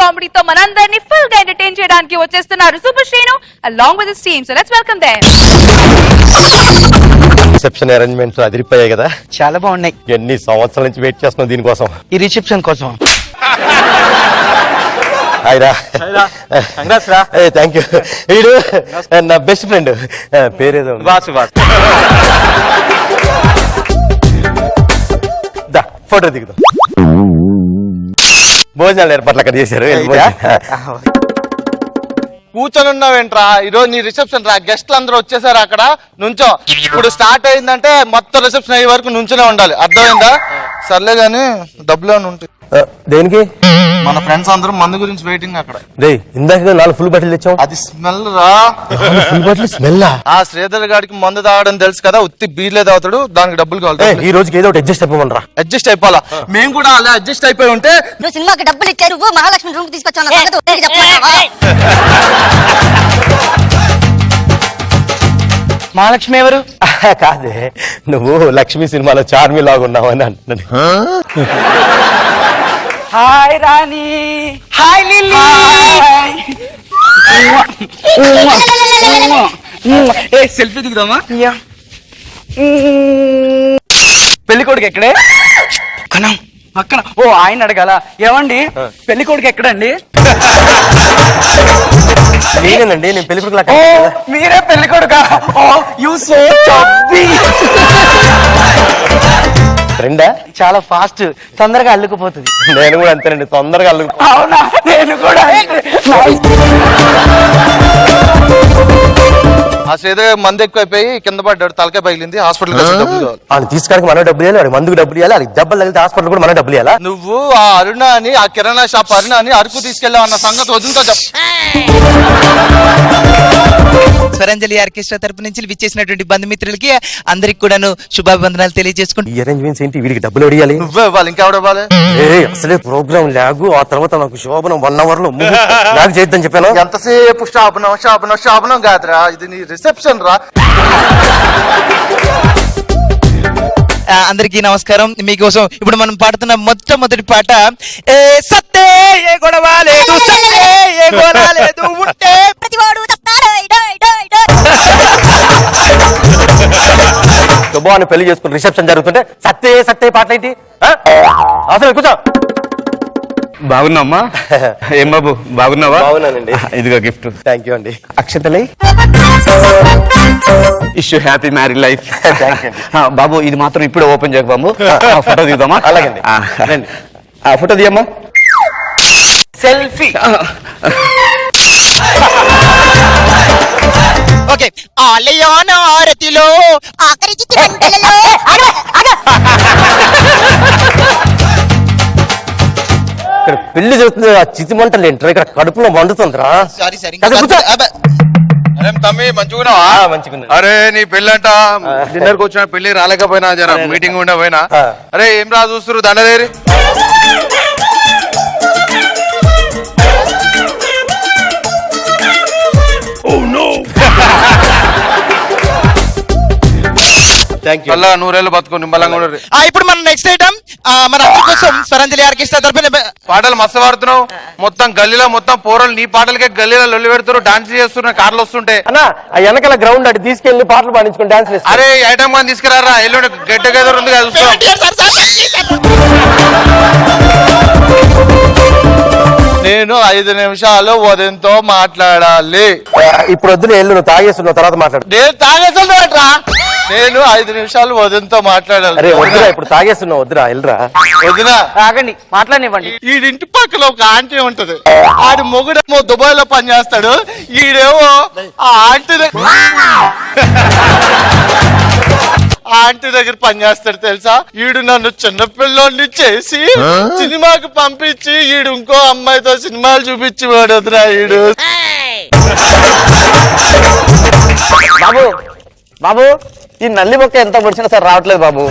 కామెడీతో మనందరినీ ఫుల్ గా ఎంటర్టైన్ చేయడానికి వచ్చేస్తున్నారు super Srinu along with his team. So let's welcome them. Reception arrangements అదిరిపోయాయి కదా, చాలా బాగున్నాయి. ఎన్ని సంవత్సరాల నుంచి వెయిట్ చేస్తున్నాం దీనికోసం. ఈ రిసెప్షన్ కోసం. హాయ్ రా. Thank you. వీడు నా బెస్ట్ ఫ్రెండ్, పేరేదో వాసు. ఫోటో దిగుదాం. భోజనాలు ఏర్పాట్లు అక్కడ చేశారు. కూర్చొని ఉన్నావేంట్రా, ఈరోజు నీ రిసెప్షన్ రా, గెస్ట్లు అందరూ వచ్చేసారు. అక్కడ నుంచో. ఇప్పుడు స్టార్ట్ అయిందంటే మొత్తం రిసెప్షన్ అయ్యే వరకు నుంచునే ఉండాలి, అర్థమైందా? సర్లే గాని డబ్బులు అని ఉంటాయి. దేనికి? మన ఫ్రెండ్స్ అందరూ మందు గురించి వెయిటింగ్ అక్కడ. ఇందాక 4 ఫుల్ బాటిల్ తెచ్చాం. అది స్మెల్ రా. Full bottle smell? ఆ శ్రీధర్ గారికి మందు తాగడం తెలుసు కదా, ఉత్తి బీర్లే తాగుతాడు, దానికి డబ్బులు కావాలి. ఈ రోజుకి ఏదో ఒకటి అడ్జస్ట్ అయిపోమనరా. అడ్జస్ట్ అయిపోవాలా? మేము కూడా అలా అడ్జస్ట్ అయిపోయి ఉంటే. నువ్వు సినిమాకి డబ్బులు ఇచ్చారు, మహాలక్ష్మి రూమ్ తీసుకొచ్చావు. మహాలక్ష్మి ఎవరు? కాదే, నువ్వు లక్ష్మి సినిమాలో చార్మి లాగా ఉన్నావు అని అంటున్నాను. Hi Rani. Hi Lilly. A selfie దిగుదామా? పెళ్లి కొడుకు ఎక్కడే? పక్కన. ఓ ఆయన అడగాల. ఏమండి పెళ్లి కొడుకు ఎక్కడండి? నేనేనండి, నేను పెళ్లి కొడుకు. మీరే పెళ్లి కొడుకా? You so chubby. ఫ్రెండా? చాలా ఫాస్ట్, తొందరగా అల్లుకుపోతుంది. నేను కూడా అంతేనండి, తొందరగా అల్లుకు. అవునా? నేను కూడా. ఆ శ్రీధర్ మంది ఎక్కువైపోయి కింద పడ్డాడు, తలకాయ పగిలింది, హాస్పిటల్ డబ్బులు కావాలి. ఆయన తీసుకోవడానికి మనం డబ్బులు ఇవ్వాలి, మందుకు డబ్బులు ఇవ్వాలి, అది దెబ్బలు తగిలితే హాస్పిటల్ కూడా మనం డబ్బులు ఇవ్వాలా? నువ్వు ఆ అరుణ అని, ఆ కిరాణా షాప్ అరుణ అని అరకు తీసుకెళ్ళావు అన్న సంగతి వదిలితో చెప్పు. స్వరంజలి ఆర్కెస్ట్రా తరపు నుంచి విచ్చేసినటువంటి బంధుమిత్రులకి అందరికి కూడాను శుభాభివందనాలు తెలియజేసుకుంటూ. ఈ అరేంజ్మెంట్స్ ఏంటి? వీడికి డబ్బులు ఇవ్వాలి. నువ్వే ఇవ్వాలి, ఇంకెవడ ఇవ్వాలి? అసలే ప్రోగ్రామ్ లాగు, ఆ తర్వాత నాకు శోభనం 1 hour లో లాగు చేద్దాం చెప్పాను. ఎంతసేపు షాపనం షాపనం షాపనం కాదురా, ఇది నీ రిసెప్షన్ రా. అందరికీ నమస్కారం. మీకోసం ఇప్పుడు మనం పాడుతున్న మొట్టమొదటి పాట ఏ సత్తే ఏ గొడవ లేదు, సత్తే ఏ గొడవ లేదు ఉంటే ప్రతివాడు శుభాన్ని పెళ్లి చేసుకుని రిసెప్షన్ జరుగుతుంటే సత్తే సత్తే పాటలు ఏంటి? అసలు కూర్చో. బాగున్నామ్మా? ఏం బాబు బాగున్నావా? బాగున్నానండి. ఇదిగో గిఫ్ట్. థ్యాంక్ యూ అండి. అక్షతలై ఇష్యూ హ్యాపీ మ్యారీడ్ లైఫ్. బాబు ఇది మాత్రం ఇప్పుడే ఓపెన్ చేయకు బాబు. ఫోటో దిగుదామా? అలాగండి. ఫోటో దియమ్మా. సెల్ఫీ. ఓకే. ఆలయాన ఆరతిలో ఆఖరికి ఇక్కడ పెళ్లి జరుగుతుంది, ఆ చితి మంటలు ఏంటారు? ఇక్కడ కడుపులో మండుతుందిరా. Sorry sorry. తమ్మి మంచిగున్నావా? మంచిగున్నా. అరే నీ పెళ్ళంట, డిన్నర్ కి వచ్చిన పెళ్లి రాలేకపోయినా, జర మీటింగ్ ఉండే పోయినా. అరే ఏం రా చూస్తున్నారు దండదేరి? అలా 100 ఏళ్ళు బతుకు నిమ్మలంగా. ఇప్పుడు మన నెక్స్ట్ ఐటమ్ మన అందరి కోసం స్వరంజలి ఆర్కెస్ట్రా తరపున పాటలు మస్తు పాడుతున్నావు. మొత్తం గల్లీలో మొత్తం పోరలు నీ పాటలకే గల్లీలో లొల్లి పెడుతున్నారు, డాన్స్ చేస్తున్నారు కార్లు వస్తుంటే. అన్నా ఆ వెనకాల గ్రౌండ్ అటు తీసుకెళ్లి పాటలు పాడించుకుని డాన్స్ చేస్తారు. అరే ఐటమ్ కానీ తీసుకురారా, ఎల్లుండి గెట్ టుగెదర్ ఉంది కదా. నేను 5 నిమిషాలు ఉదయంతో మాట్లాడాలి. ఇప్పుడు వద్దులే, ఎల్లు, నువ్వు తాగేస్తున్నావు, తర్వాత మాట్లాడు. నేను తాగేసా. నేను 5 నిమిషాలు వదినతో మాట్లాడాలి. అరే వద్దురా, ఇప్పుడు తాగేస్తున్నావు, వద్దురా, ఎల్లురా. వదినా ఆగండి, మాట్లాడనివ్వండి. ఈడింటి పక్కన ఒక ఆంటీ ఉంటది, ఆడి మొగుడేమో దుబాయ్ లో పని చేస్తాడు, ఈడేమో ఆ ఆంటీ దగ్గర పని చేస్తాడు తెలుసా. ఈడు నన్ను చిన్నపిల్లోని చేసి సినిమాకి పంపించి ఈడు ఇంకో అమ్మాయితో సినిమాలు చూపించి వాడుతున్నా. ఈడు బాబు బాబు ఈ నల్లి మొక్క ఎంత పొడిచినా సరే రావట్లేదు బాబు.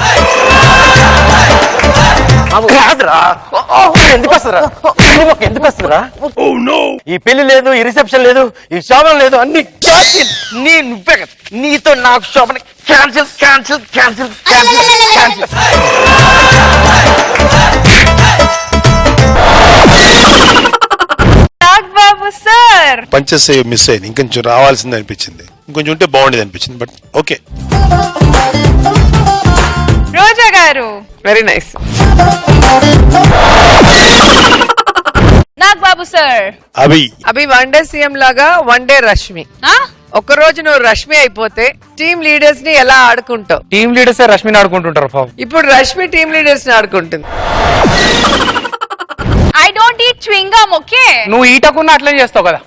ఎందుకు వస్తుందిరా? ఎందుకు వస్తుందిరా? ఈ పెళ్లి లేదు, ఈ రిసెప్షన్ లేదు, ఈ శోభనం లేదు, అన్ని క్యాన్సిల్. నువ్వే కదా, నీతో నాకు శోభన cancel cancel cancel cancel cancel. Punches miss అయింది, ఇంకొంచెం రావాల్సింది అనిపించింది, ఇంకొంచెం ఉంటే బాగుండేది అనిపించింది. But okay. రోజా గారు. Very nice. Nag Babu sir. Abhi one day CM లాగా వన్ డే రష్మి. ఒక రోజు నువ్వు రష్మి అయిపోతే టీమ్ లీడర్స్ ని ఎలా ఆడుకుంటావు? టీమ్ లీడర్స్ రష్మిని ఆడుకుంటుంటారు పాపం. ఇప్పుడు రష్మి టీమ్ లీడర్స్ ని ఆడుకుంటుంది. I don't eat chewing gum. Okay, నువ్వు ఈటకున్నా అట్లే చేస్తావు కదా.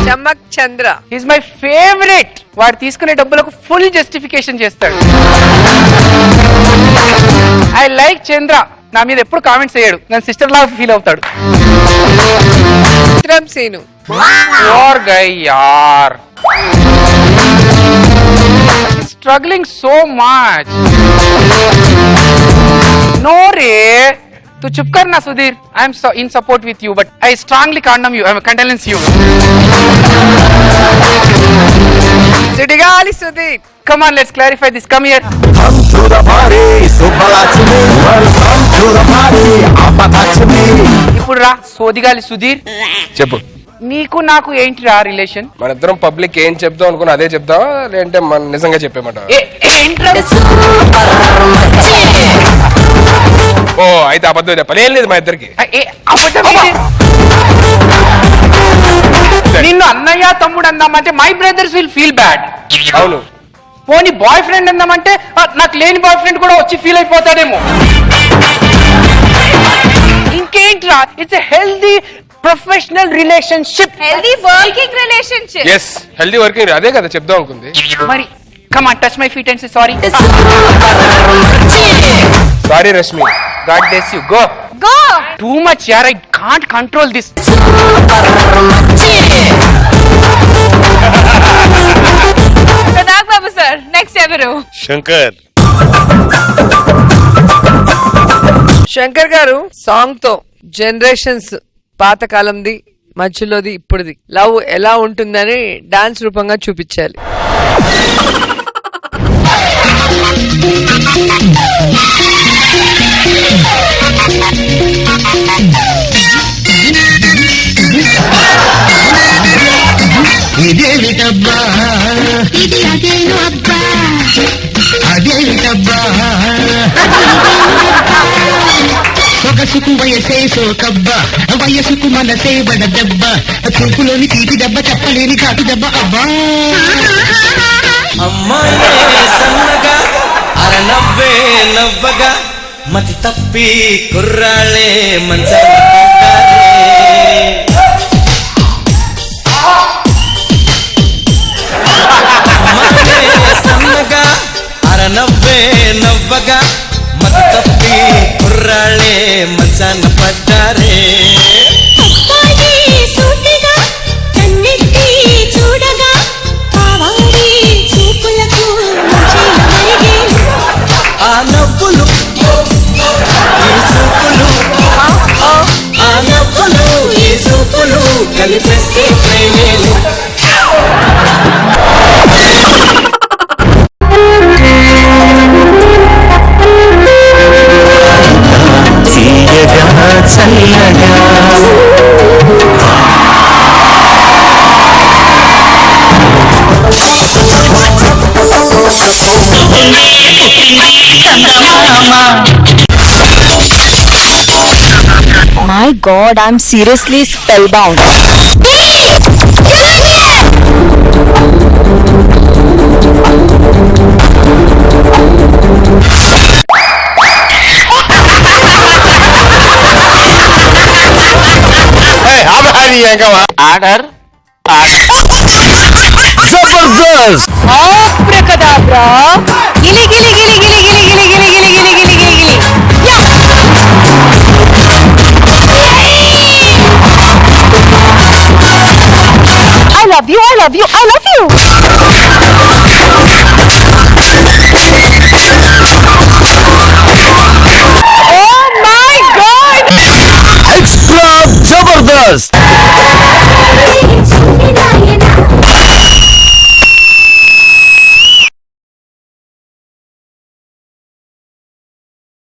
Chammak Chandra is my favourite. వాడు తీసుకునే డబ్బులకు ఫుల్ జస్టిఫికేషన్ చేస్తాడు. I like Chandra. నా మీద ఎప్పుడు కామెంట్స్ చేయడు, నేను సిస్టర్ లాగా ఫీల్ అవుతాడు. Vikram scene Poor guy, yaar. He's struggling so much. No re. Tu chup kar na Sudhir. I am in support with you, but I strongly condemn you. I condolence you. Sudigali Sudeep. Come on, let's clarify this. Come here. Come to the party, Subbalakshmi. Welcome to the party, Apalakshmi. ఇప్పుడు రా సోదిగాలి సుధీర్, చెప్పు. నీకు నాకు ఏంటి రా relation? మన ఇద్దరం public ఏం చెప్దాం అనుకున్నా అదే చెప్దామా, లేదంటే మన నిజంగా చెప్పేమాట? ఓ అయితే అబద్ధం చెప్పాలి. ఏం లేదు మా ఇద్దరికి. నిన్ను అన్నయ్య తమ్ముడు అందామంటే my brothers will feel bad. అవును. పోనీ బాయ్ ఫ్రెండ్ అందామంటే నాకు లేని బాయ్ ఫ్రెండ్ కూడా వచ్చి ఫీల్ అయిపోతాడేమో. ఇంకేంట్రా, it's a healthy professional relationship. Healthy working relationship. Yes, healthy working. అదే కదా చెప్దాం అనుకుంది. మరి come on, touch my feet and say sorry. Sorry Rashmi. God bless you. Go go. Too much యార్, I can't control this. Nag Babu sir, next ఎవరు? శంకర్. శంకర్ గారు song తో generations, పాతకాలంది, మధ్యలోది, ఇప్పుడుది love ఎలా ఉంటుందని డాన్స్ రూపంగా చూపించాలి. ఇదేమిటబ్బా, ఇది అదేను అబ్బా, అదేమిటబ్బా, సొగసుకు వయసే సోకబ్బా, వయసుకు మనసే బడ దెబ్బ, చూపులోని తీపి దెబ్బ, చెప్పలేని కాటు దెబ్బ అబ్బా. అమ్మాయే సన్నగా అరనవ్వే నవ్వగా మతి తప్పి కుర్రాళ్ళే మంచాల సన్నగా అరనవ్వే నవ్వగా మతి తప్పి కుర్రాళ్ళే మంచాన పడ్డారే. ఆ నవ్వులు ఈ చూపులు, ఆ నవ్వులు ఈ చూపులు కలిపేస్తే ప్రేమేలు. తీయగా చల్లగా My God, I'm seriously spellbound. Order Jabardasth. Abracadabra. Gili gili gili gili gili gili gili gili gili gili gili gili. I love you, I love you, I love you.